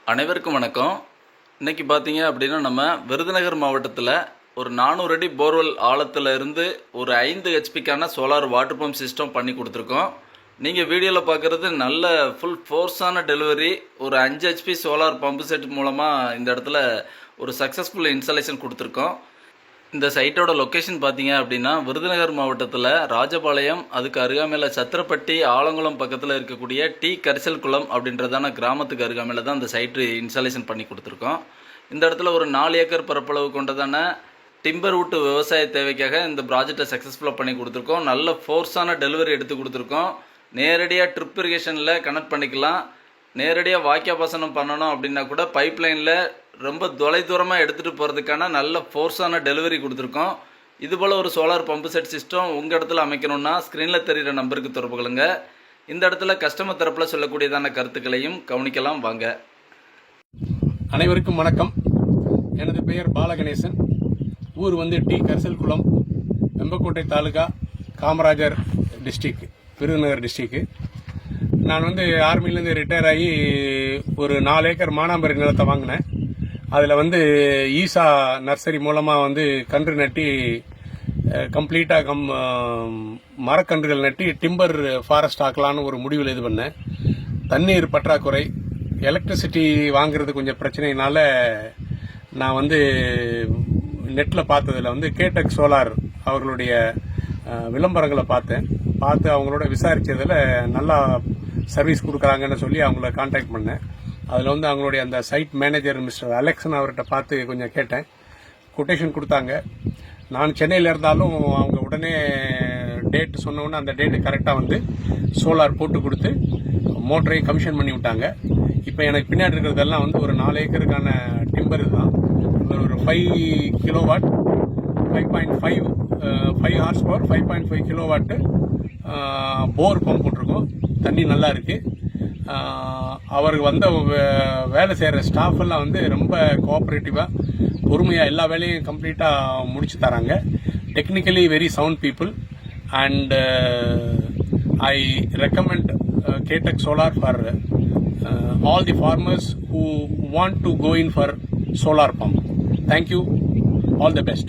அனைவருக்கும் வணக்கம். இன்னைக்கு பார்த்தீங்க அப்படின்னா நம்ம விருதுநகர் மாவட்டத்தில் ஒரு 400 அடி போர்வெல் ஆழத்தில் இருந்து ஒரு 5 ஹெச்பிக்கான சோலார் வாட்டர் பம்ப் சிஸ்டம் பண்ணி கொடுத்துருக்கோம். நீங்கள் வீடியோவில் பார்க்குறது நல்ல ஃபுல் ஃபோர்ஸான டெலிவரி. ஒரு 5 ஹெச்பி சோலார் பம்பு செட் மூலமாக இந்த இடத்துல ஒரு சக்ஸஸ்ஃபுல் இன்ஸ்டாலேஷன் கொடுத்துருக்கோம். இந்த சைட்டோட லொக்கேஷன் பார்த்தீங்க அப்படின்னா விருதுநகர் மாவட்டத்தில் ராஜபாளையம், அதுக்கு அருகாமையில் சத்திரப்பட்டி, ஆலங்குளம் பக்கத்தில் இருக்கக்கூடிய டி கரிசல் குளம் அப்படின்றதான கிராமத்துக்கு அருகாமையில் தான் இந்த சைட்டு இன்ஸ்டாலேஷன் பண்ணி கொடுத்துருக்கோம். இந்த இடத்துல ஒரு 4 ஏக்கர் பரப்பளவு கொண்டதான டிம்பர் வுட்டு விவசாய தேவைக்காக இந்த ப்ராஜெக்டை சக்ஸஸ்ஃபுல்லாக பண்ணி கொடுத்துருக்கோம். நல்ல ஃபோர்ஸான டெலிவரி எடுத்து கொடுத்துருக்கோம். நேரடியாக ட்ரிப் இரிகேஷனில் கனெக்ட் பண்ணிக்கலாம். நேரடியாக வாய்க்கா பாசனம் பண்ணணும் அப்படின்னா கூட பைப் லைனில் ரொம்ப தொலைதூரமாக எடுத்துகிட்டு போகிறதுக்கான நல்ல ஃபோர்ஸான டெலிவரி கொடுத்துருக்கோம். இதுபோல் ஒரு சோலார் பம்பு செட் சிஸ்டம் உங்கள் இடத்துல அமைக்கணும்னா ஸ்க்ரீனில் தெரிகிற நம்பருக்கு தொடர்பு கொள்ளுங்க. இந்த இடத்துல கஸ்டமர் தரப்பில் சொல்லக்கூடியதான கருத்துக்களையும் கவனிக்கலாம் வாங்க. அனைவருக்கும் வணக்கம். எனது பெயர் பாலகணேசன். ஊர் டி கரிசல் குளம், வெம்பக்கோட்டை தாலுகா, காமராஜர் டிஸ்ட்ரிக்ட், விருதுநகர் டிஸ்ட்ரிக்ட். நான் ஆர்மிலேருந்து ரிட்டையர் ஆகி ஒரு 4 ஏக்கர் மானாம்பரி நிலத்தை வாங்கினேன். அதில் ஈசா நர்சரி மூலமாக கன்று நட்டி கம்ப்ளீட்டாக மரக்கன்றுகள் நட்டி டிம்பர் ஃபாரஸ்ட் ஆக்கலான்னு ஒரு முடிவில் இது பண்ணேன். தண்ணீர் பற்றாக்குறை, எலக்ட்ரிசிட்டி வாங்குறது கொஞ்சம் பிரச்சனையினால நான் நெட்டில் பார்த்ததில் கேடெக் சோலார் அவர்களுடைய விளம்பரங்களை பார்த்து அவங்களோட விசாரித்ததில் நல்லா சர்வீஸ் கொடுக்குறாங்கன்னு சொல்லி அவங்கள கான்டாக்ட் பண்ணேன். அதில் அவங்களுடைய அந்த சைட் மேனேஜர் மிஸ்டர் அலெக்சன் அவர்கிட்ட பார்த்து கொஞ்சம் கேட்டேன். கொட்டேஷன் கொடுத்தாங்க. நான் சென்னையில் இருந்தாலும் அவங்க உடனே டேட் சொன்னோன்னே அந்த டேட்டு கரெக்டாக சோலார் போட்டு கொடுத்து மோட்டரையும் கமிஷன் பண்ணி விட்டாங்க. இப்போ எனக்கு பின்னாடி இருக்கிறதெல்லாம் ஒரு 4 ஏக்கருக்கான டிம்பர் தான். ஒரு 5 கிலோவாட், 5.5 ஹார்ஸ் பவர், 5.5 கிலோவாட்டு போர் பம்ப் போட்டிருக்கோம். தண்ணி நல்லா இருக்குது. அவருக்கு வேலை செய்கிற ஸ்டாஃப் எல்லாம் ரொம்ப கோஆப்ரேட்டிவாக பொறுமையாக எல்லா வேலையும் கம்ப்ளீட்டாக முடிச்சு தராங்க. Technically very sound people. And I recommend Katek solar for all the farmers who want to go in for solar pump. Thank you. All the best.